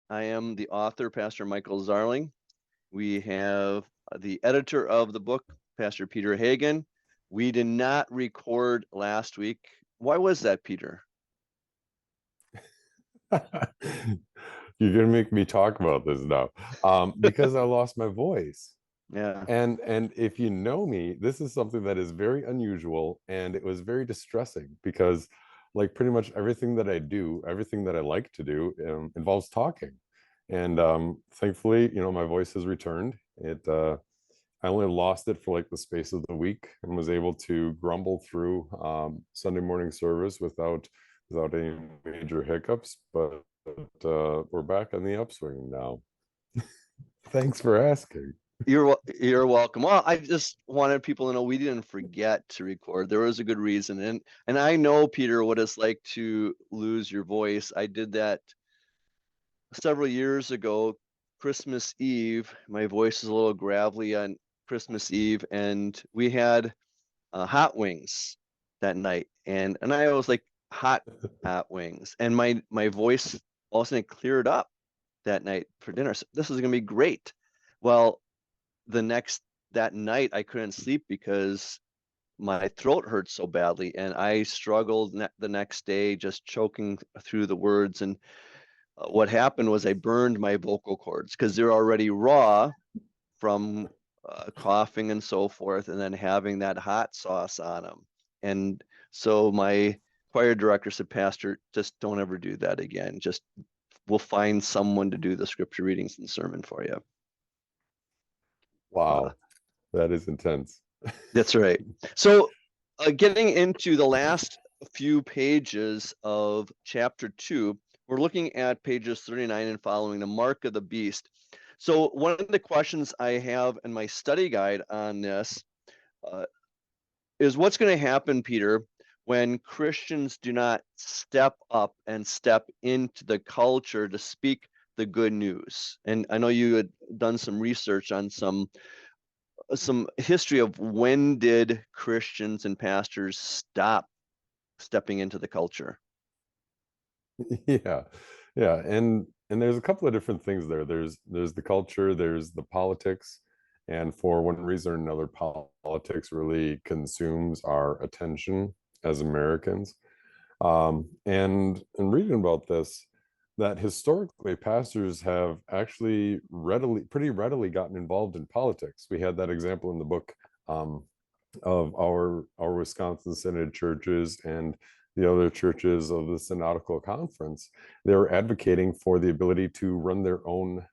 I am the author, Pastor Michael Zarling. We have the editor of the book, Pastor Peter Hagen. We did not record last week. Why was that, Peter? You're gonna make me talk about this now, because I lost my voice. Yeah. And if you know me, this is something that is very unusual, and it was very distressing because, like, pretty much everything that I do, everything that I like to do, involves talking. And thankfully, my voice has returned. I only lost it for like the space of the week and was able to grumble through Sunday morning service without any major hiccups. But we're back on the upswing now. Thanks for asking. You're welcome. Well, I just wanted people to know we didn't forget to record. There was a good reason. And I know, Peter, what it's like to lose your voice. I did that several years ago, Christmas Eve. My voice is a little gravelly on Christmas Eve, and we had hot wings that night, and I was like hot wings, and my voice all of a sudden cleared up that night for dinner. So this is gonna be great. Well, the next that night I couldn't sleep because my throat hurt so badly, and I struggled the next day just choking through the words. And what happened was I burned my vocal cords because they're already raw from coughing and so forth, and then having that hot sauce on them. And so my choir director said, Pastor, just don't ever do that again. Just we'll find someone to do the scripture readings and sermon for you. Uh, Wow, that is intense. that's right. So getting into the last few pages of chapter 2, we're looking at pages 39 and following, the mark of the beast. So one of the questions I have in my study guide on this uh, is what's going to happen, Peter, when Christians do not step up and step into the culture to speak the good news. And I know you had done some research on some history of when did Christians and pastors stop stepping into the culture. Yeah, yeah, and there's a couple of different things there. There's the culture, there's the politics, and for one reason or another, politics really consumes our attention as Americans. And in reading about this, that historically pastors have actually pretty readily gotten involved in politics. We had that example in the book, of our Wisconsin Synod churches and the other churches of the Synodical Conference. They were advocating for the ability to run their own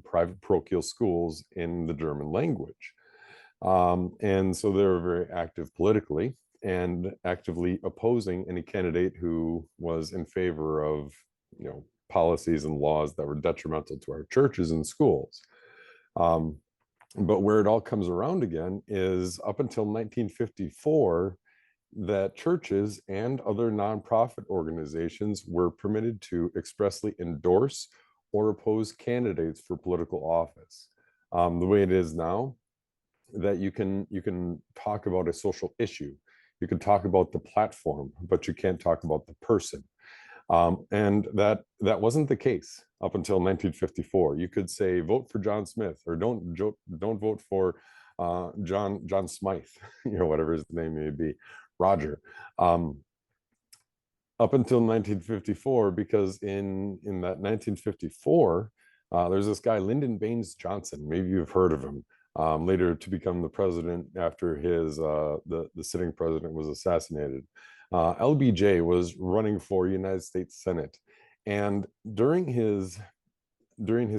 private parochial schools in the German language. And so they were very active politically and actively opposing any candidate who was in favor of, policies and laws that were detrimental to our churches and schools. Um, but where it all comes around again is up until 1954, that churches and other nonprofit organizations were permitted to expressly endorse or oppose candidates for political office. The way it is now, that you can talk about a social issue, you can talk about the platform, but you can't talk about the person. And that wasn't the case up until 1954. You could say vote for John Smith, or don't vote for John Smythe, whatever his name may be, Roger. Um, Up until 1954, because in that 1954, there's this guy Lyndon Baines Johnson. Maybe you've heard of him. Later to become the president after the sitting president was assassinated. LBJ was running for United States Senate, and during his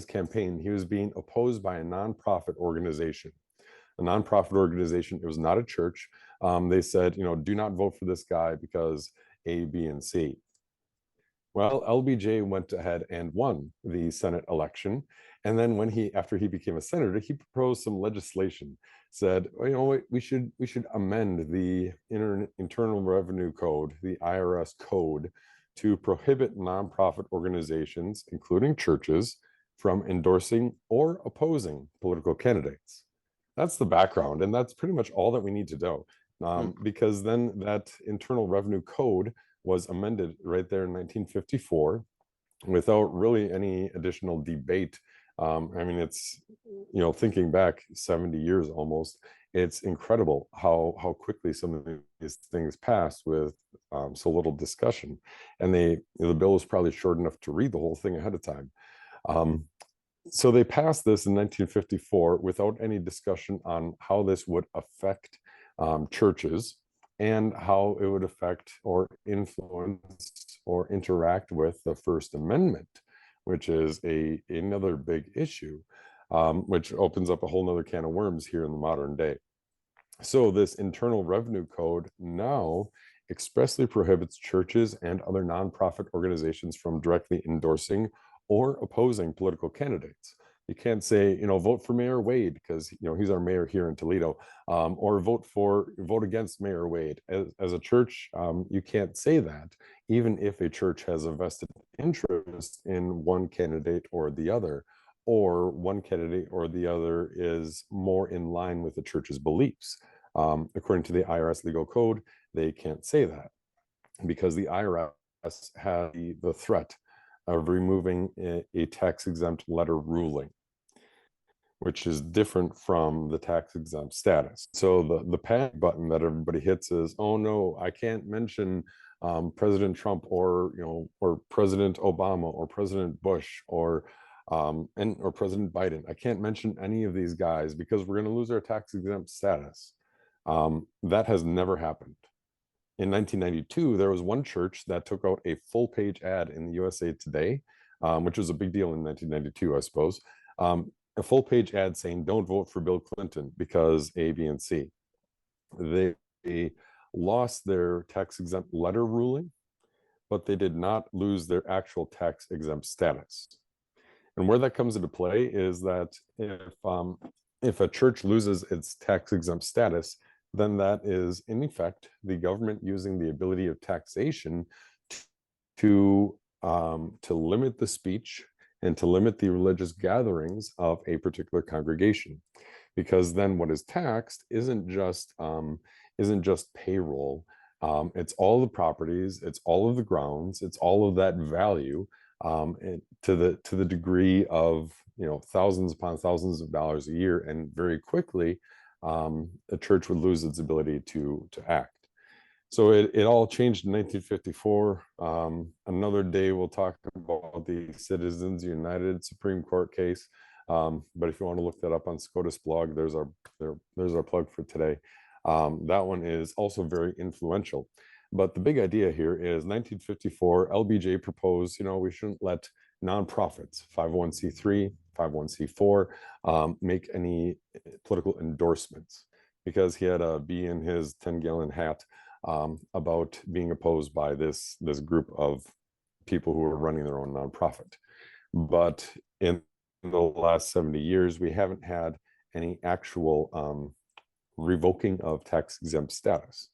campaign, he was being opposed by a nonprofit organization. A nonprofit organization. It was not a church. They said, do not vote for this guy because A, B, and C. Well, LBJ went ahead and won the Senate election. And then after he became a senator, he proposed some legislation, said, well, what, we should amend the Internal Revenue Code, the IRS code, to prohibit nonprofit organizations, including churches, from endorsing or opposing political candidates. That's the background, and that's pretty much all that we need to know. Because then that Internal Revenue Code was amended right there in 1954, without really any additional debate. I mean, it's, thinking back 70 years almost, it's incredible how quickly some of these things passed with so little discussion. And the bill was probably short enough to read the whole thing ahead of time. Um, so they passed this in 1954 without any discussion on how this would affect churches and how it would affect or influence or interact with the First Amendment, which is another big issue, which opens up a whole nother can of worms here in the modern day. So this Internal Revenue Code now expressly prohibits churches and other nonprofit organizations from directly endorsing or opposing political candidates. You can't say, vote for Mayor Wade because he's our mayor here in Toledo, or vote against Mayor Wade. As a church, you can't say that, even if a church has a vested interest in one candidate or the other, or one candidate or the other is more in line with the church's beliefs. According to the IRS legal code, they can't say that because the IRS has the threat of removing a tax-exempt letter ruling, which is different from the tax-exempt status. So the panic button that everybody hits is, oh no, I can't mention President Trump or President Obama or President Bush or President Biden. I can't mention any of these guys because we're going to lose our tax-exempt status. That has never happened. In 1992, there was one church that took out a full-page ad in the USA Today, which was a big deal in 1992, I suppose. A full-page ad saying, "Don't vote for Bill Clinton because A, B, and C." They lost their tax-exempt letter ruling, but they did not lose their actual tax-exempt status. And where that comes into play is that if a church loses its tax-exempt status, then that is, in effect, the government using the ability of taxation to limit the speech and to limit the religious gatherings of a particular congregation. Because then what is taxed isn't just payroll. It's all the properties, it's all of the grounds, it's all of that value, and to the degree of thousands upon thousands of dollars a year, and very quickly a church would lose its ability to act. So it all changed in 1954. Another day we'll talk about the Citizens United Supreme Court case. But if you want to look that up on SCOTUS blog, there's our plug for today. That one is also very influential. But the big idea here is 1954, LBJ proposed, we shouldn't let nonprofits, 501c3, 501c4, make any political endorsements, because he had a bee in his 10-gallon hat about being opposed by this group of people who are running their own nonprofit. But in the last 70 years, we haven't had any actual revoking of tax-exempt status.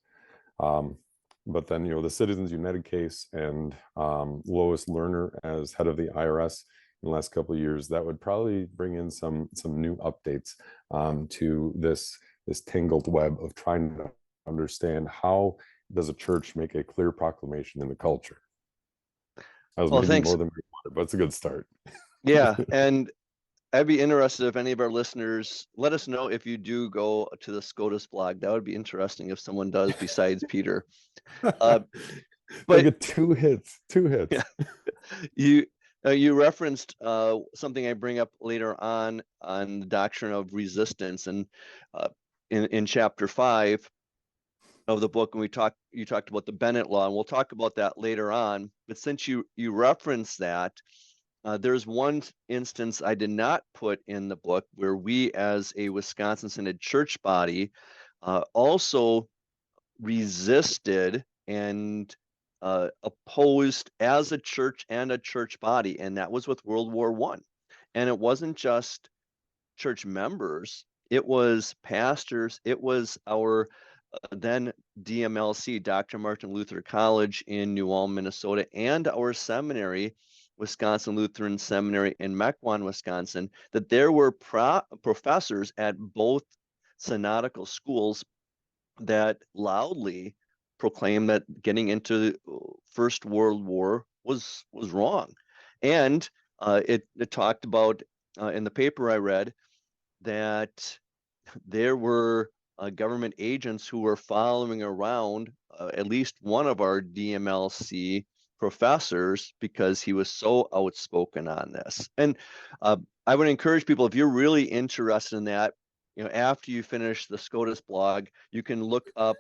But then, the Citizens United case and Lois Lerner as head of the IRS in the last couple of years, that would probably bring in some new updates to this tangled web of trying to understand how does a church make a clear proclamation in the culture. That was maybe more than we wanted, but it's a good start. Yeah, and I'd be interested if any of our listeners, let us know if you do go to the SCOTUS blog. That would be interesting if someone does besides Peter. But get two hits. Yeah. You referenced something I bring up later on the doctrine of resistance, and in chapter 5 of the book, and you talked about the Bennett law, and we'll talk about that later on. But since you referenced that, there's one instance I did not put in the book where we, as a Wisconsin Synod church body, also resisted and opposed as a church and a church body, and that was with World War I. And it wasn't just church members, it was pastors, it was our then DMLC, Dr. Martin Luther College in New Ulm, Minnesota, and our seminary, Wisconsin Lutheran Seminary in Mequon, Wisconsin, that there were professors at both synodical schools that loudly proclaimed that getting into the First World War was wrong. And it talked about in the paper I read that there were government agents who were following around at least one of our DMLC professors because he was so outspoken on this. And I would encourage people, if you're really interested in that, after you finish the SCOTUS blog, you can look up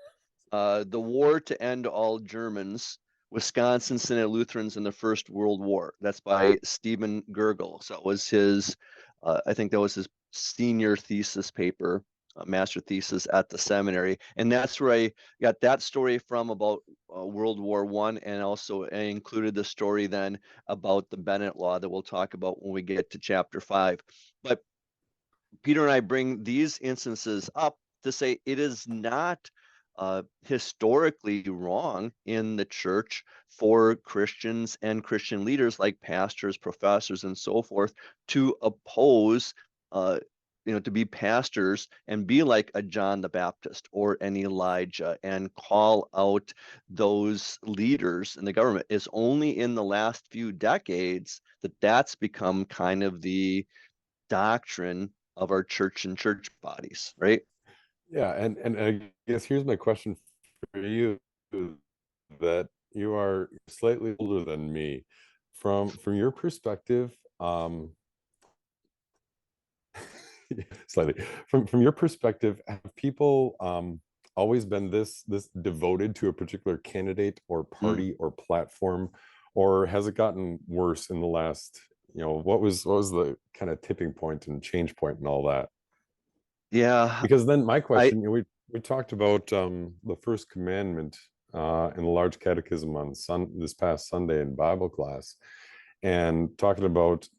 The War to End All Germans, Wisconsin Synod Lutherans in the First World War. That's by Stephen Gergel. So it was his, I think that was his senior thesis paper, master thesis at the seminary. And that's where I got that story from about World War I, and also I included the story then about the Bennett Law that we'll talk about when we get to chapter 5. But Peter and I bring these instances up to say it is not historically wrong in the church for Christians and Christian leaders like pastors, professors, and so forth to oppose, to be pastors and be like a John the Baptist or an Elijah and call out those leaders in the government. It's only in the last few decades that that's become kind of the doctrine of our church and church bodies, right? Yeah, and I guess here's my question for you, that you are slightly older than me. From your perspective, slightly from your perspective, have people always been this devoted to a particular candidate or party or platform, or has it gotten worse in the last, what was the kind of tipping point and change point and all that? Yeah, Because then my I question, we talked about the first commandment in the large catechism on this past Sunday in Bible class, and talking about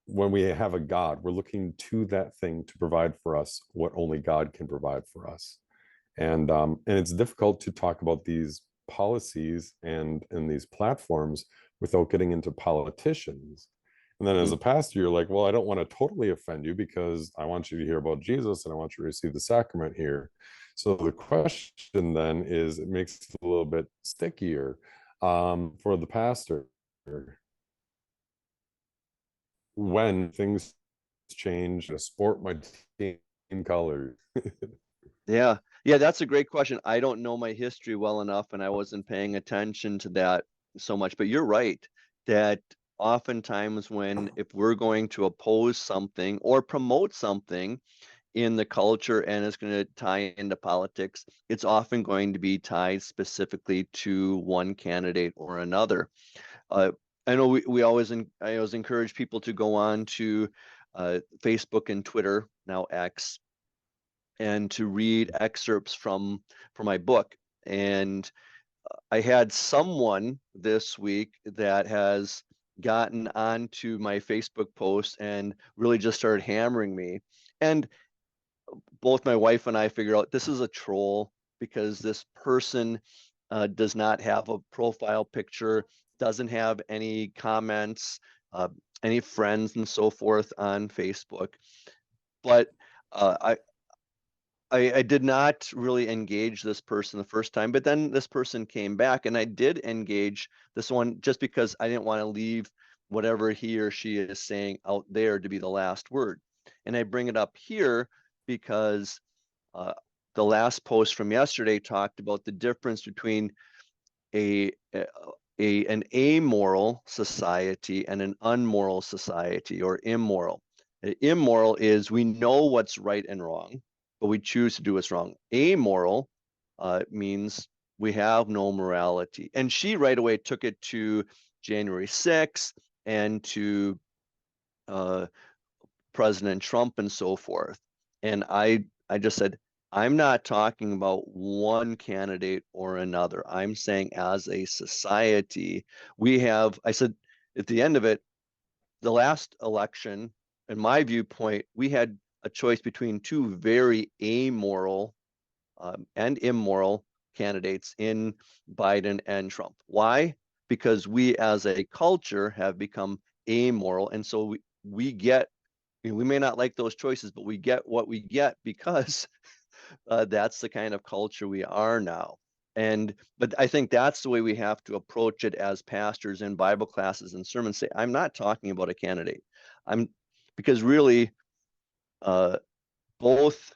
when we have a God, we're looking to that thing to provide for us what only God can provide for us. And it's difficult to talk about these policies and these platforms without getting into politicians. And then as a pastor, you're like, well, I don't want to totally offend you because I want you to hear about Jesus and I want you to receive the sacrament here. So the question then is, it makes it a little bit stickier for the pastor when things change. A sport my team colors. yeah, that's a great question. I don't know my history well enough, and I wasn't paying attention to that so much. But you're right that oftentimes if we're going to oppose something or promote something in the culture and it's going to tie into politics, it's often going to be tied specifically to one candidate or another. Uh, I know I always encourage people to go on to Facebook and Twitter, now X, and to read excerpts from my book. And I had someone this week that has gotten onto my Facebook post and really just started hammering me. And both my wife and I figured out this is a troll because this person does not have a profile picture, doesn't have any comments, uh, any friends, and so forth on Facebook. But uh, I did not really engage this person the first time, but then this person came back and I did engage this one just because I didn't want to leave whatever he or she is saying out there to be the last word. And I bring it up here because uh, the last post from yesterday talked about the difference between a, an amoral society and an unmoral society, or immoral. Immoral is we know what's right and wrong, but we choose to do what's wrong. Amoral means we have no morality. And she right away took it to January 6th and to uh, President Trump and so forth. And I just said, I'm not talking about one candidate or another. I'm saying as a society, I said, at the end of it, the last election, in my viewpoint, we had a choice between two very amoral and immoral candidates in Biden and Trump. Why? Because we as a culture have become amoral. And so we get, we may not like those choices, but we get what we get because that's the kind of culture we are now. But I think that's the way we have to approach it as pastors in Bible classes and sermons. Say, I'm not talking about a candidate. Because really, both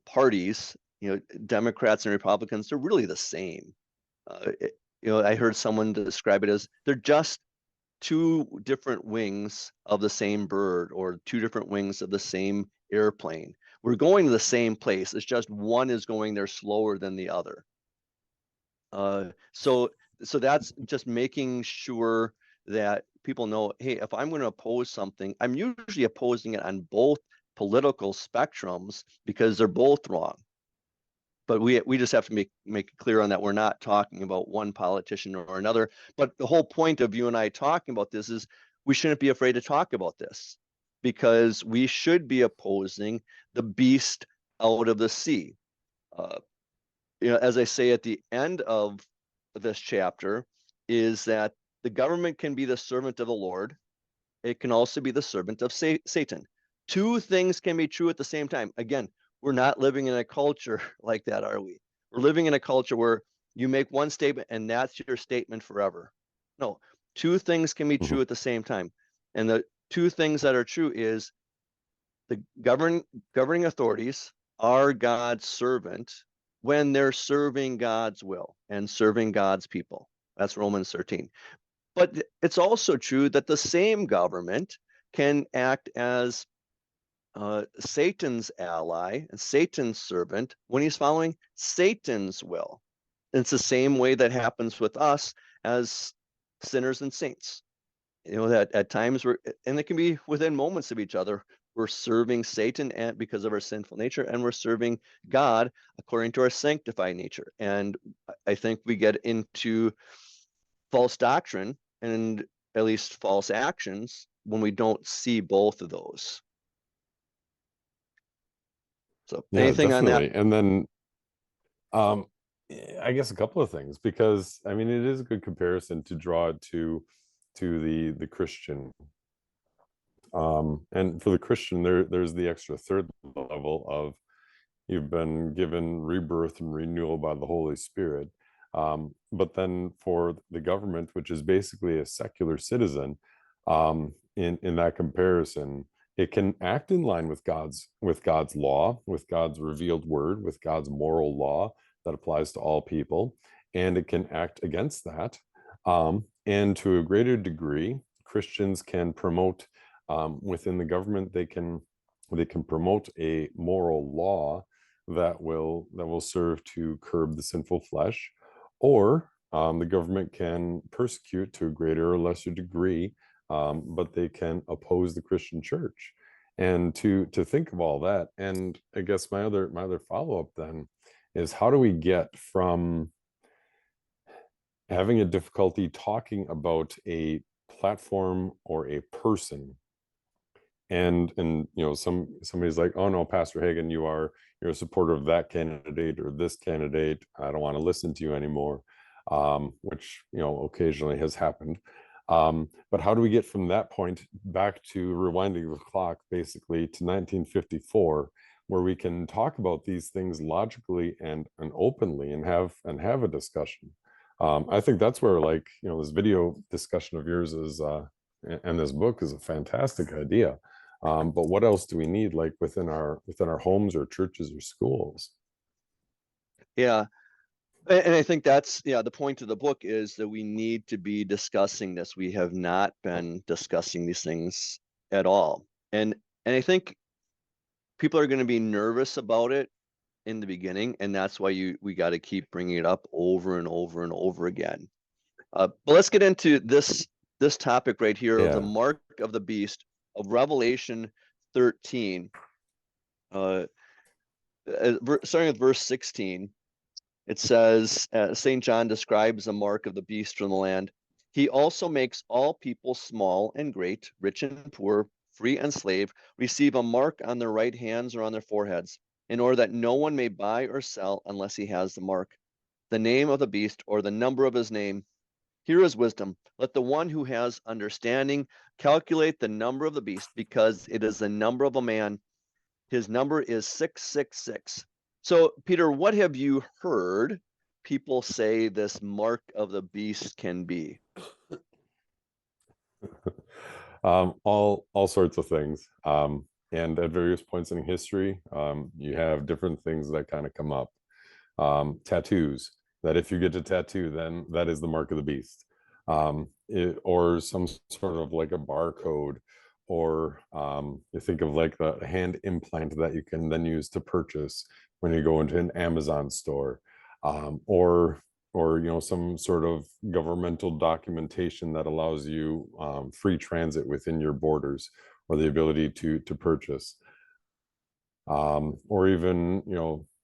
parties, Democrats and Republicans, they're really the same. I heard someone describe it as they're just two different wings of the same bird, or two different wings of the same airplane. We're going to the same place. It's just one is going there slower than the other. So that's just making sure that people know, hey, if I'm going to oppose something, I'm usually opposing it on both political spectrums because they're both wrong. But we just have to make it clear on that we're not talking about one politician or another. But the whole point of you and I talking about this is we shouldn't be afraid to talk about this, because we should be opposing the beast out of the sea. As I say at the end of this chapter, is that the government can be the servant of the Lord. It can also be the servant of Satan. Two things can be true at the same time. Again, we're not living in a culture like that, are we? We're living in a culture where you make one statement and that's your statement forever. No, two things can be true at the same time. And the two things that are true is the governing authorities are God's servant when they're serving God's will and serving God's people. That's Romans 13. But it's also true that the same government can act as Satan's ally and Satan's servant when he's following Satan's will. And it's the same way that happens with us as sinners and saints. That at times and it can be within moments of each other, we're serving Satan because of our sinful nature, and we're serving God according to our sanctified nature. And I think we get into false doctrine and at least false actions when we don't see both of those. So anything on that? Definitely. And then I guess a couple of things, because I mean it is a good comparison to draw it to the Christian. And for the Christian, there's the extra third level of you've been given rebirth and renewal by the Holy Spirit. But then for the government, which is basically a secular citizen, in that comparison, it can act in line with God's law, with God's revealed word, with God's moral law that applies to all people, and it can act against that. And to a greater degree, Christians can promote within the government. They can promote a moral law that will serve to curb the sinful flesh, or the government can persecute to a greater or lesser degree, but they can oppose the Christian church. And to think of all that, and I guess my other follow-up then is, how do we get from having a difficulty talking about a platform or a person, and somebody's like, oh no, Pastor Hagen, you're a supporter of that candidate or this candidate, I don't want to listen to you anymore, which occasionally has happened. But how do we get from that point back to rewinding the clock basically to 1954, where we can talk about these things logically and openly and have a discussion? I think that's where, like, this video discussion of yours is and this book is a fantastic idea. But what else do we need, like within our homes or churches or schools? Yeah. And I think that's, the point of the book is that we need to be discussing this. We have not been discussing these things at all. And I think people are going to be nervous about it in the beginning, and that's why we got to keep bringing it up over and over and over again. But let's get into this topic right here of the mark of the beast of Revelation 13. Starting with verse 16, it says, St. John describes the mark of the beast from the land. He also makes all people, small and great, rich and poor, free and slave, receive a mark on their right hands or on their foreheads, in order that no one may buy or sell unless he has the mark, the name of the beast, or the number of his name. Here is wisdom. Let the one who has understanding calculate the number of the beast, because it is the number of a man. His number is 666. So, Peter, what have you heard people say this mark of the beast can be? All sorts of things. And at various points in history, you have different things that kind of come up. Tattoos, that if you get a tattoo, then that is the mark of the beast. Or some sort of like a barcode, or you think of like the hand implant that you can then use to purchase when you go into an Amazon store, or some sort of governmental documentation that allows you free transit within your borders, or the ability to purchase, or even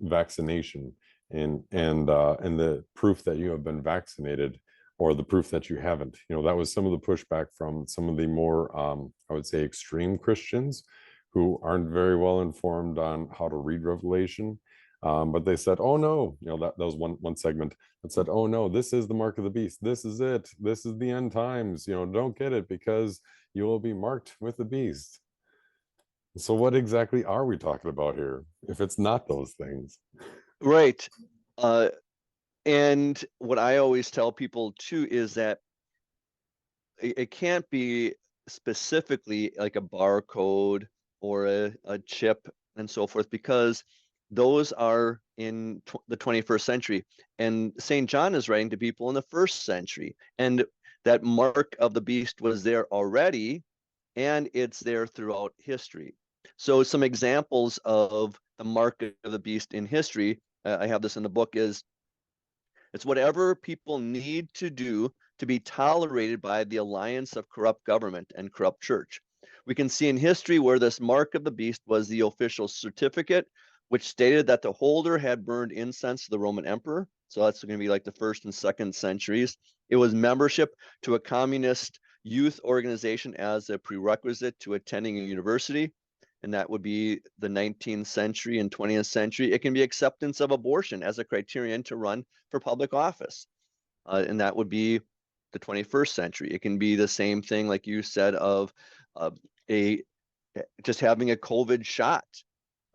vaccination, and the proof that you have been vaccinated, or the proof that you haven't. That was some of the pushback from some of the more I would say extreme Christians, who aren't very well informed on how to read Revelation. But they said, oh no, that was one segment that said, oh no, this is the mark of the beast, this is it, this is the end times, don't get it because you will be marked with the beast. So what exactly are we talking about here if it's not those things? Right. And what I always tell people too is that it can't be specifically like a barcode or a chip and so forth, because those are in the 21st century. And St. John is writing to people in the first century. And that mark of the beast was there already, and it's there throughout history. So some examples of the mark of the beast in history, I have this in the book, is it's whatever people need to do to be tolerated by the alliance of corrupt government and corrupt church. We can see in history where this mark of the beast was the official certificate, which stated that the holder had burned incense to the Roman emperor. So that's going to be like the first and second centuries. It was membership to a communist youth organization as a prerequisite to attending a university, and that would be the 19th century and 20th century. It can be acceptance of abortion as a criterion to run for public office, and that would be the 21st century. It can be the same thing, like you said, of a just having a COVID shot.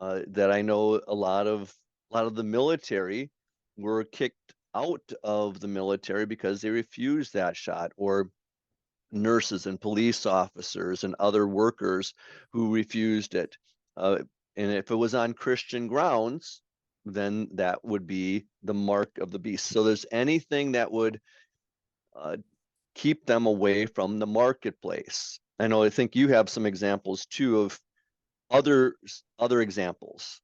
That I know a lot of the military were kicked out of the military because they refused that shot, or nurses and police officers and other workers who refused it. And if it was on Christian grounds, then that would be the mark of the beast. So there's anything that would uh, keep them away from the marketplace. I think you have some examples too of other examples.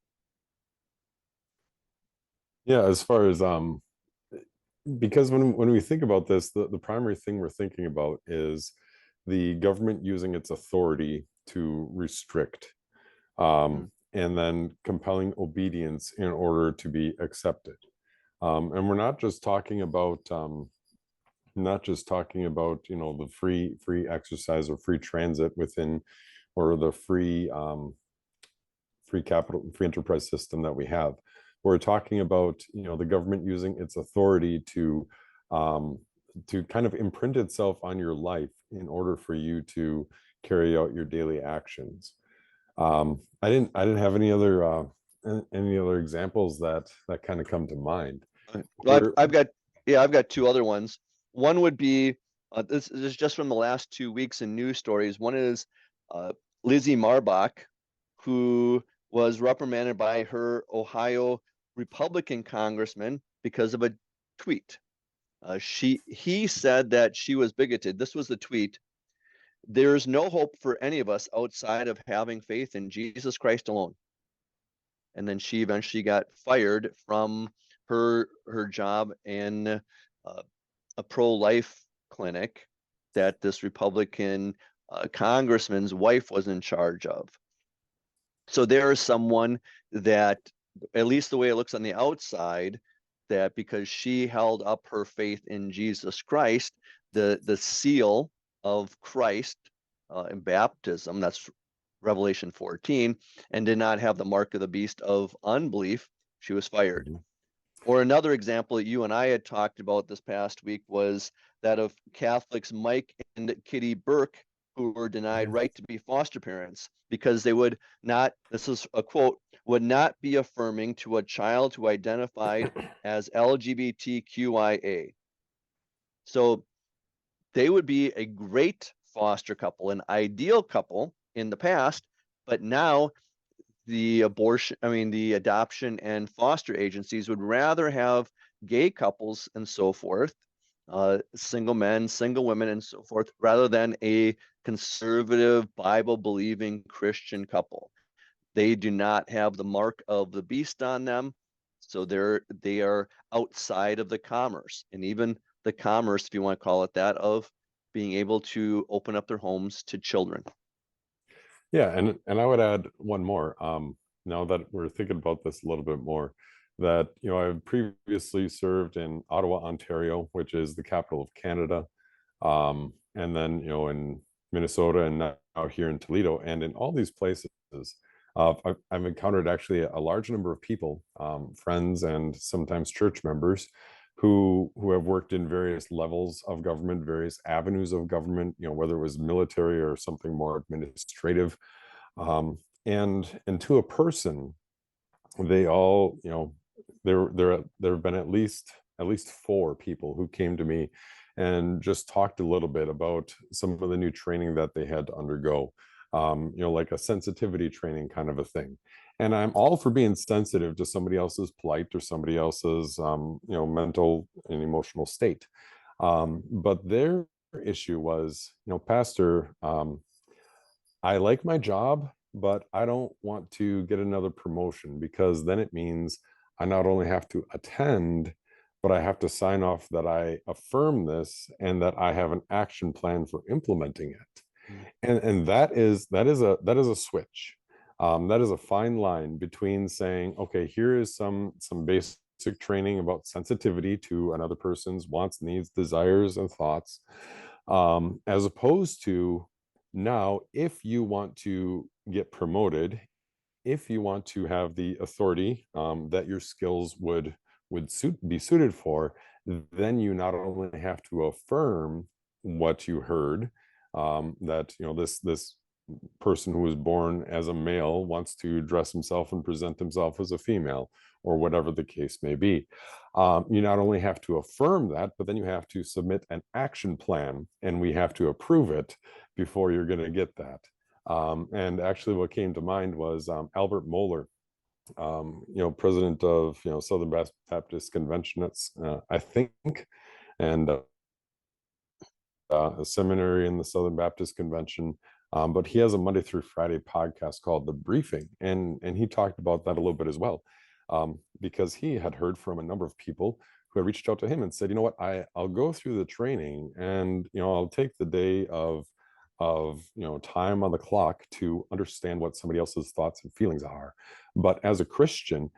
Yeah, as far as because when we think about this, the primary thing we're thinking about is the government using its authority to restrict, and then compelling obedience in order to be accepted. And we're not just talking about the free exercise or free transit within, or the free enterprise system that we have. We're talking about the government using its authority to kind of imprint itself on your life in order for you to carry out your daily actions. I didn't have any other examples that kind of come to mind. Well, I've got two other ones. One would be this is just from the last 2 weeks in news stories. One is Lizzie Marbach, who was reprimanded by her Ohio Republican congressman because of a tweet. He said that she was bigoted. This was the tweet: "There is no hope for any of us outside of having faith in Jesus Christ alone." And then she eventually got fired from her job in a pro-life clinic that this Republican congressman's wife was in charge of. So there is someone that, at least the way it looks on the outside, that because she held up her faith in Jesus Christ, the seal of Christ in baptism, that's Revelation 14, and did not have the mark of the beast of unbelief, she was fired. Mm-hmm. Or another example that you and I had talked about this past week was that of Catholics Mike and Kitty Burke, who were denied right to be foster parents because they would not, this is a quote, would not be affirming to a child who identified as LGBTQIA. So they would be a great foster couple, an ideal couple in the past, but now the adoption and foster agencies would rather have gay couples and so forth, single men, single women, and so forth, rather than a conservative, Bible believing Christian couple. They do not have the mark of the beast on them, so they are outside of the commerce, and even the commerce, if you want to call it that, of being able to open up their homes to children. Yeah, and I would add one more. Now that we're thinking about this a little bit more, that I've previously served in Ottawa, Ontario, which is the capital of Canada, and then in Minnesota, and now here in Toledo, and in all these places, I've encountered actually a large number of people, friends and sometimes church members, who have worked in various levels of government, various avenues of government, whether it was military or something more administrative. And to a person, they all, there have been at least four people who came to me and just talked a little bit about some of the new training that they had to undergo, like a sensitivity training kind of a thing. And I'm all for being sensitive to somebody else's plight or somebody else's, mental and emotional state. But their issue was, Pastor, I like my job, but I don't want to get another promotion, because then it means I not only have to attend, but I have to sign off that I affirm this and that I have an action plan for implementing it. And that is a switch. That is a fine line between saying, okay, here is some basic training about sensitivity to another person's wants, needs, desires, and thoughts, as opposed to, now, if you want to get promoted, if you want to have the authority that your skills would be suited for, then you not only have to affirm what you heard, that this person who was born as a male wants to dress himself and present himself as a female, or whatever the case may be. You not only have to affirm that, but then you have to submit an action plan, and we have to approve it before you're going to get that. And actually, what came to mind was Albert Mohler, president of Southern Baptist Convention, I think, and a seminary in the Southern Baptist Convention. But he has a Monday through Friday podcast called The Briefing, and he talked about that a little bit as well, because he had heard from a number of people who had reached out to him and said, what, I'll go through the training, and I'll take the day of time on the clock to understand what somebody else's thoughts and feelings are. But as a Christian,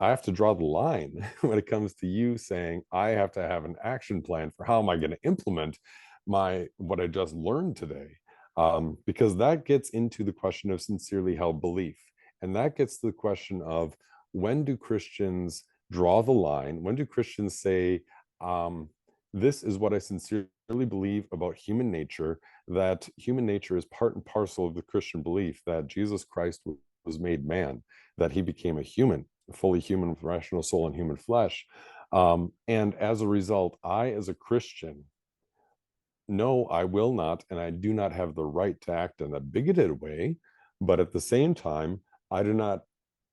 I have to draw the line when it comes to you saying I have to have an action plan for how am I going to implement what I just learned today, because that gets into the question of sincerely held belief, and that gets to the question of, when do Christians draw the line? When do Christians say, this is what I sincerely believe about human nature, that human nature is part and parcel of the Christian belief that Jesus Christ was made man, that he became a human, fully human with rational soul and human flesh. And as a result, I, as a Christian, no, I will not, and I do not have the right to act in a bigoted way. But at the same time,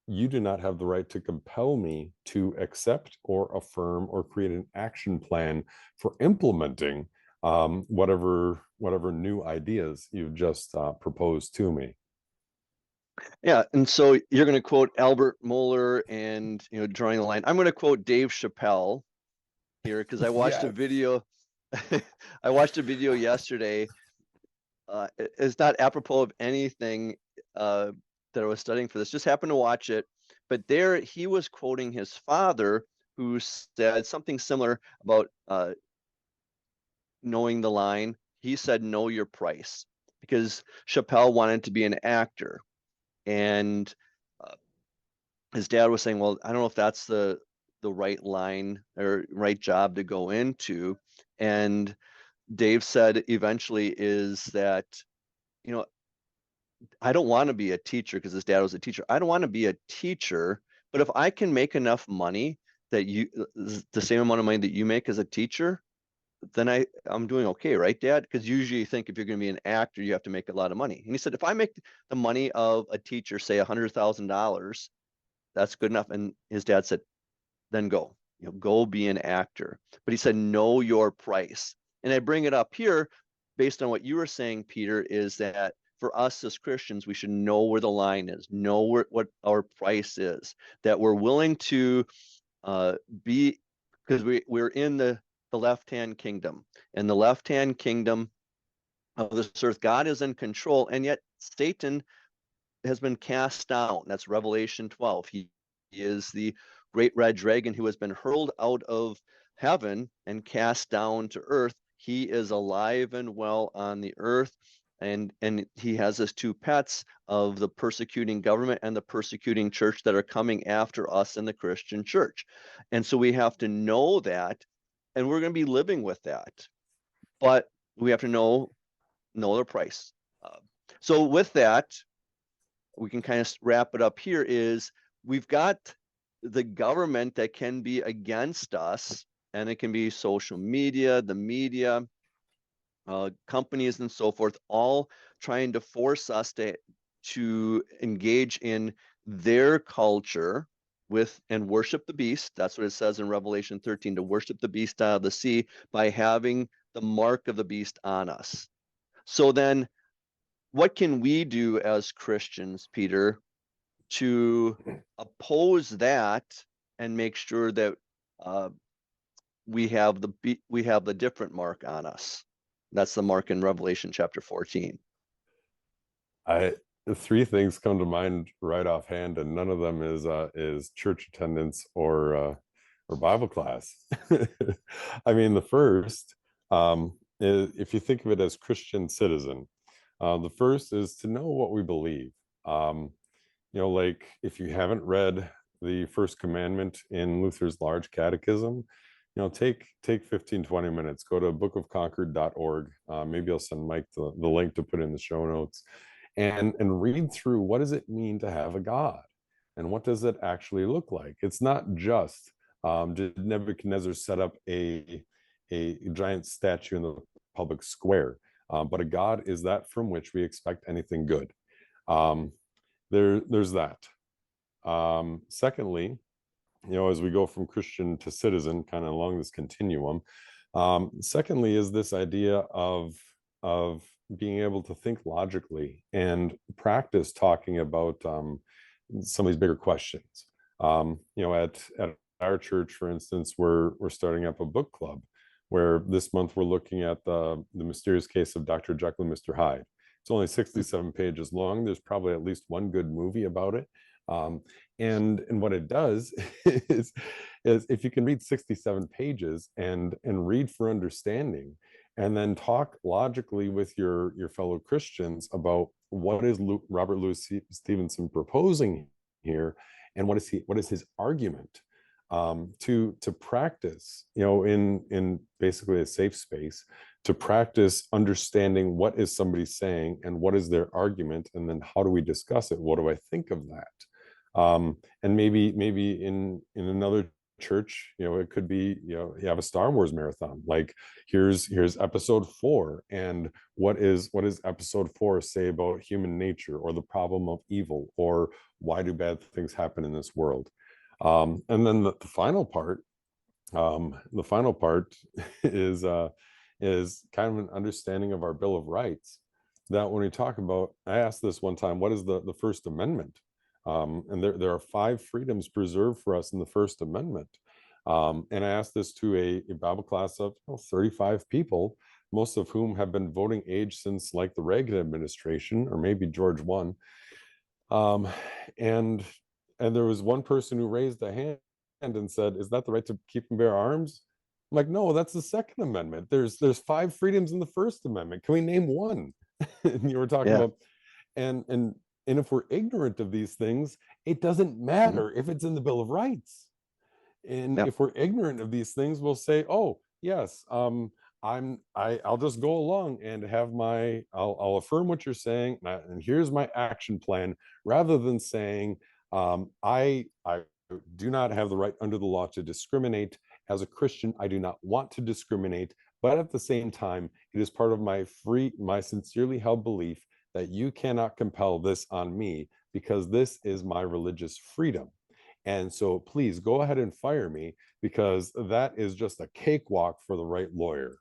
you do not have the right to compel me to accept or affirm or create an action plan for implementing whatever new ideas you've just proposed to me. Yeah, and so you're going to quote Albert Mohler and drawing the line. I'm going to quote Dave Chappelle here, because I watched a video. I watched a video yesterday. It's not apropos of anything that I was studying for this. Just happened to watch it, but there he was quoting his father, who said something similar about knowing the line. He said, "Know your price," because Chappelle wanted to be an actor, and his dad was saying, "Well, I don't know if that's the right line or right job to go into," and Dave said eventually is that you know, I don't want to be a teacher because his dad was a teacher. I don't want to be a teacher, but if I can make enough money that the same amount of money that you make as a teacher, then I'm doing okay, right, Dad? Because usually you think if you're going to be an actor, you have to make a lot of money. And he said, if I make the money of a teacher, say $100,000, that's good enough. And his dad said, then go, go be an actor. But he said, know your price. And I bring it up here based on what you were saying, Peter, is that for us as Christians, we should know where the line is, know what our price is, that we're willing to be, because we're in the left-hand kingdom. And the left-hand kingdom of this earth, God is in control, and yet Satan has been cast down. That's Revelation 12. He is the great red dragon who has been hurled out of heaven and cast down to earth. He is alive and well on the earth, and he has his two pets of the persecuting government and the persecuting church that are coming after us in the Christian church. And so we have to know that, and we're going to be living with that. But we have to know their price. So with that, we can kind of wrap it up here, is we've got the government that can be against us, and it can be social media, the media, companies and so forth, all trying to force us to engage in their culture and worship the beast. That's what it says in Revelation 13, to worship the beast out of the sea by having the mark of the beast on us. So then what can we do as Christians, Peter, to oppose that and make sure that we have the different mark on us? That's the mark in Revelation chapter 14. Three things come to mind right offhand, and none of them is church attendance or Bible class. I mean, the first, is, if you think of it as Christian citizen, the first is to know what we believe. Like if you haven't read the first commandment in Luther's large catechism, take 15-20 minutes, go to bookofconcord.org. Maybe I'll send Mike the link to put in the show notes, and read through, what does it mean to have a God, and what does it actually look like? It's not just did Nebuchadnezzar set up a giant statue in the public square, but a God is that from which we expect anything good. There's that. Secondly, as we go from Christian to citizen, kind of along this continuum, secondly is this idea of being able to think logically and practice talking about some of these bigger questions. At our church, for instance, we're starting up a book club where this month we're looking at the mysterious case of Dr. Jekyll and Mr. Hyde. It's only 67 pages long. There's probably at least one good movie about it. And what it does is if you can read 67 pages and read for understanding, and then talk logically with your fellow Christians about what is Robert Louis Stevenson proposing here, and what is his argument, to practice, in basically a safe space, to practice understanding what is somebody saying and what is their argument, and then how do we discuss it? What do I think of that? And maybe in another church, it could be, you have a Star Wars marathon, like here's episode 4, and what is episode 4 say about human nature, or the problem of evil, or why do bad things happen in this world? And then the final part is kind of an understanding of our Bill of Rights, that when we talk about, I asked this one time, what is the First Amendment? And there are 5 freedoms preserved for us in the First Amendment. And I asked this to a Bible class of 35 people, most of whom have been voting age since like the Reagan administration, or maybe George I. And there was one person who raised a hand and said, "Is that the right to keep and bear arms?" I'm like, "No, that's the Second Amendment. There's 5 freedoms in the First Amendment. Can we name one?" And you were talking about, and if we're ignorant of these things, it doesn't matter if it's in the Bill of Rights. And if we're ignorant of these things, we'll say, "Oh, yes, I'll just go along and have I'll affirm what you're saying, and here's my action plan, rather than saying, I do not have the right under the law to discriminate. As a Christian, I do not want to discriminate, but at the same time, it is part of my sincerely held belief that you cannot compel this on me, because this is my religious freedom. And so please go ahead and fire me, because that is just a cakewalk for the right lawyer.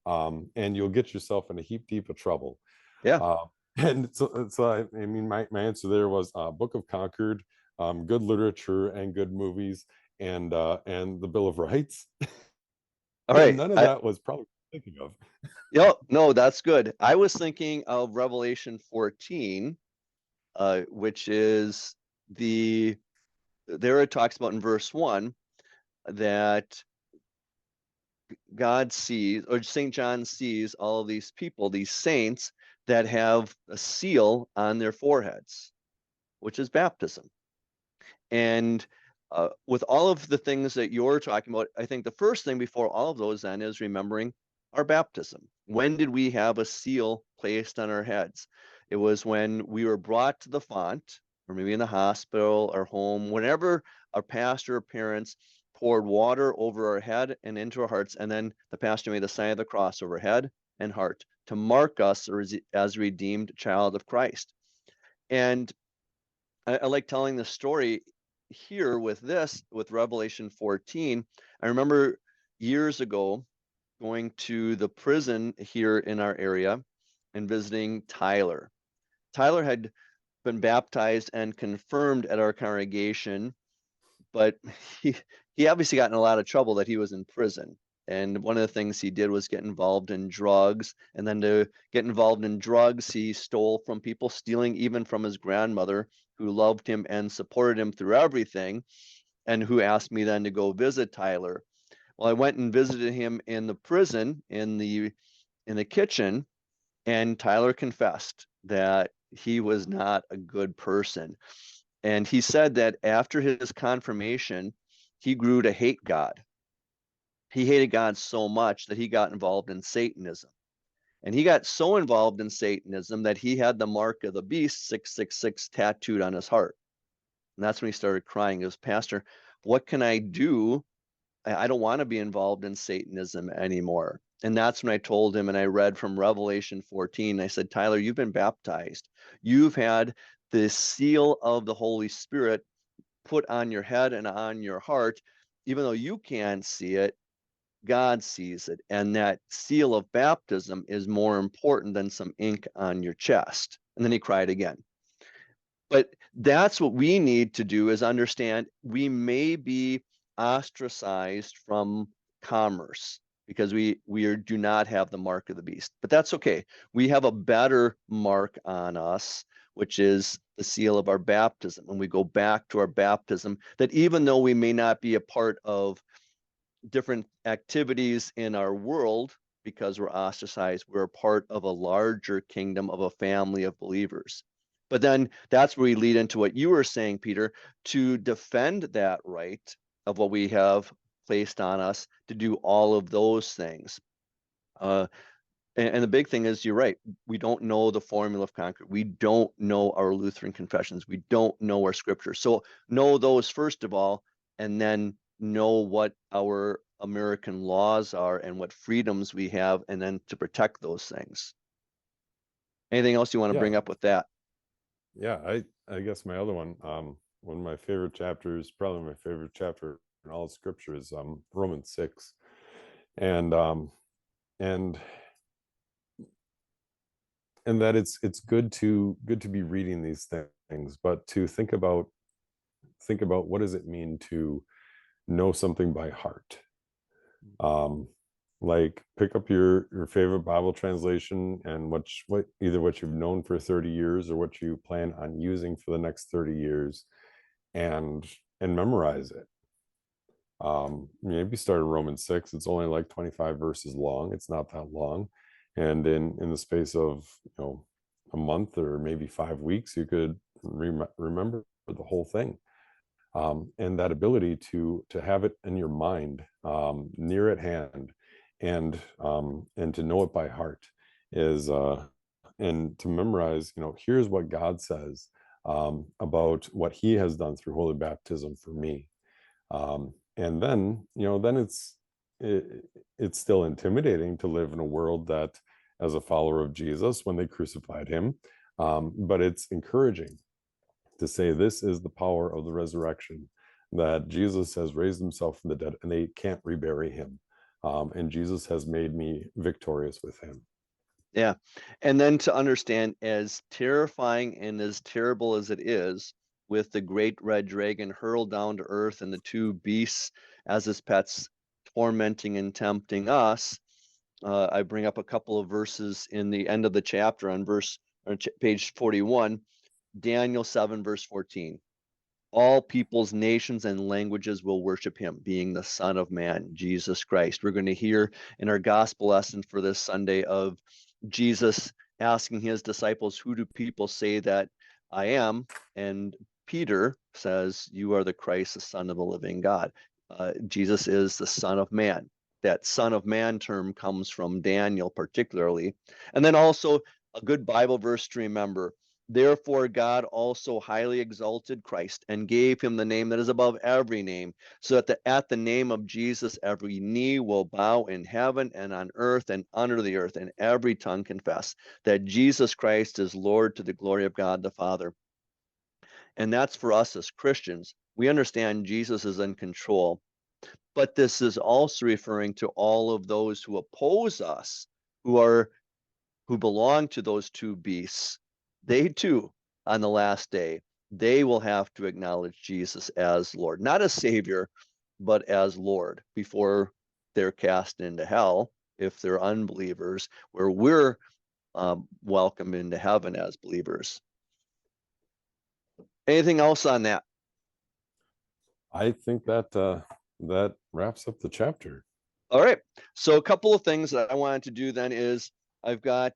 And you'll get yourself in a heap deep of trouble. Yeah. And so I mean, my answer there was Book of Concord, good literature and good movies, and the Bill of Rights. All And right. none of that was probably thinking of. No, that's good. I was thinking of Revelation 14, which is there it talks about in verse 1 that God sees, or St. John sees all of these people, these saints that have a seal on their foreheads, which is baptism. And with all of the things that you're talking about, I think the first thing before all of those then is remembering our baptism. When did we have a seal placed on our heads? It was when we were brought to the font, or maybe in the hospital or home, whenever our pastor or parents poured water over our head and into our hearts, and then the pastor made the sign of the cross over head and heart to mark us as a redeemed child of Christ. And I like telling the story here with Revelation 14. I remember years ago going to the prison here in our area and visiting Tyler. Tyler had been baptized and confirmed at our congregation, but he he obviously got in a lot of trouble that he was in prison. And one of the things he did was get involved in drugs. And then to get involved in drugs, he stole from people, stealing even from his grandmother, who loved him and supported him through everything, and who asked me then to go visit Tyler. Well, I went and visited him in the prison in the kitchen, and Tyler confessed that he was not a good person. And he said that after his confirmation, he grew to hate God. He hated God so much that he got involved in Satanism. And he got so involved in Satanism that he had the mark of the beast, 666, tattooed on his heart. And that's when he started crying. He goes, Pastor, what can I do? I don't want to be involved in Satanism anymore. And that's when I told him, and I read from Revelation 14. I said, Tyler, you've been baptized. You've had the seal of the Holy Spirit put on your head and on your heart. Even though you can't see it, God sees it. And that seal of baptism is more important than some ink on your chest. And then he cried again. But that's what we need to do, is understand we may be ostracized from commerce because we do not have the mark of the beast. But that's okay. We have a better mark on us, which is the seal of our baptism. When we go back to our baptism, that even though we may not be a part of different activities in our world because we're ostracized, we're a part of a larger kingdom, of a family of believers. But then that's where we lead into what you were saying, Peter, to defend that right of what we have placed on us, to do all of those things. And the big thing is, you're right, we don't know the formula of Concord. We don't know our Lutheran confessions. We don't know our scriptures. So know those first of all, and then know what our American laws are and what freedoms we have, and then to protect those things. Anything else you want to Yeah, bring up with that? yeah. I guess my other one of my favorite chapters, probably my favorite chapter in all of Scripture, is Romans 6, and and and that it's good to be reading these things, but to think about what does it mean to know something by heart. Like, pick up your favorite Bible translation, and either what you've known for 30 years or what you plan on using for the next 30 years, and memorize it. Maybe start in Romans 6. It's only like 25 verses long. It's not that long. And in the space of, a month or maybe 5 weeks, you could remember the whole thing. And that ability to have it in your mind, near at hand, and to know it by heart is and to memorize, here's what God says about what he has done through holy baptism for me. And then it's still intimidating to live in a world that, as a follower of Jesus, when they crucified him, but it's encouraging to say this is the power of the resurrection, that Jesus has raised himself from the dead and they can't rebury him. And Jesus has made me victorious with him. Yeah. And then to understand, as terrifying and as terrible as it is, with the great red dragon hurled down to earth and the two beasts as his pets tormenting and tempting us, I bring up a couple of verses in the end of the chapter on page 41, Daniel 7, verse 14. All peoples, nations, and languages will worship him, being the Son of Man, Jesus Christ. We're going to hear in our gospel lesson for this Sunday of Jesus asking his disciples, who do people say that I am? And Peter says, you are the Christ, the Son of the living God. Jesus is the Son of Man. That Son of Man term comes from Daniel particularly. And then also a good Bible verse to remember. Therefore, God also highly exalted Christ and gave him the name that is above every name, so that at the name of Jesus, every knee will bow in heaven and on earth and under the earth, and every tongue confess that Jesus Christ is Lord, to the glory of God the Father. And that's for us as Christians. We understand Jesus is in control, but this is also referring to all of those who oppose us, who belong to those two beasts. They too, on the last day, they will have to acknowledge Jesus as Lord, not as Savior, but as Lord, before they're cast into hell if they're unbelievers, where we're welcomed into heaven as believers. Anything else on that? I think that that wraps up the chapter. All right. So a couple of things that I wanted to do then is I've got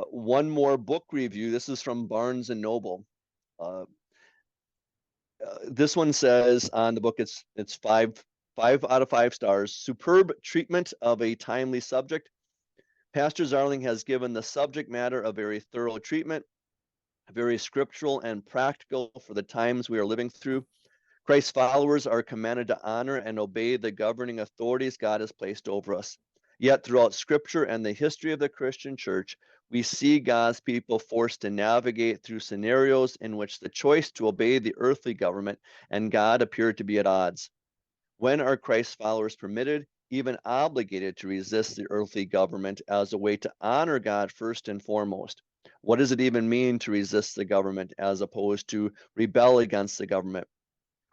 one more book review. This is from Barnes and Noble. This one says on the book, it's five out of 5 stars. Superb treatment of a timely subject. Pastor Zarling has given the subject matter a very thorough treatment, very scriptural and practical for the times we are living through. Christ's followers are commanded to honor and obey the governing authorities God has placed over us. Yet throughout Scripture and the history of the Christian church, we see God's people forced to navigate through scenarios in which the choice to obey the earthly government and God appeared to be at odds. When are Christ's followers permitted, even obligated, to resist the earthly government as a way to honor God first and foremost? What does it even mean to resist the government as opposed to rebel against the government?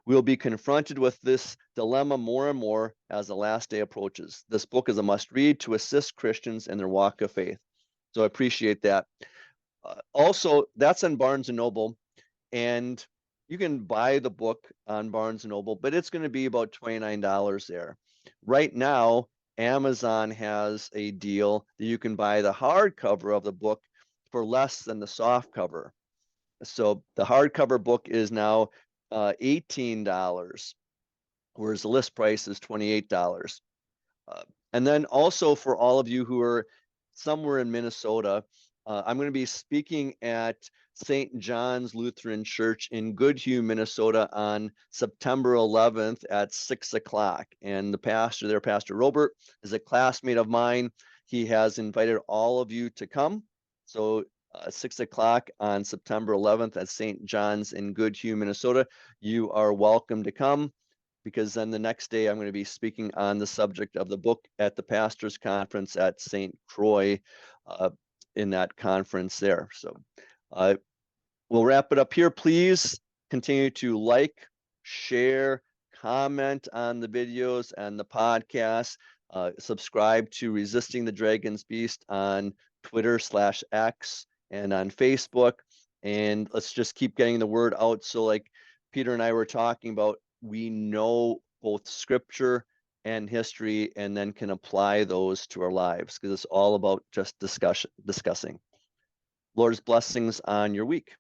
We'll be confronted with this dilemma more and more as the last day approaches. This book is a must-read to assist Christians in their walk of faith. So I appreciate that. Also, that's on Barnes & Noble, and you can buy the book on Barnes & Noble, but it's going to be about $29 there. Right now, Amazon has a deal that you can buy the hardcover of the book for less than the soft cover. So the hardcover book is now $18, whereas the list price is $28. And then also for all of you who are somewhere in Minnesota, I'm going to be speaking at St. John's Lutheran Church in Goodhue, Minnesota on September 11th at 6 o'clock. And the pastor there, Pastor Robert, is a classmate of mine. He has invited all of you to come. So 6 o'clock on September 11th at St. John's in Goodhue, Minnesota. You are welcome to come, because then the next day I'm going to be speaking on the subject of the book at the Pastors Conference at St. Croix in that conference there. So we'll wrap it up here. Please continue to like, share, comment on the videos and the podcast. Subscribe to Resisting the Dragon's Beast on Twitter/X and on Facebook. And let's just keep getting the word out. So like Peter and I were talking about, we know both scripture and history and then can apply those to our lives, because it's all about just discussing. Lord's blessings on your week.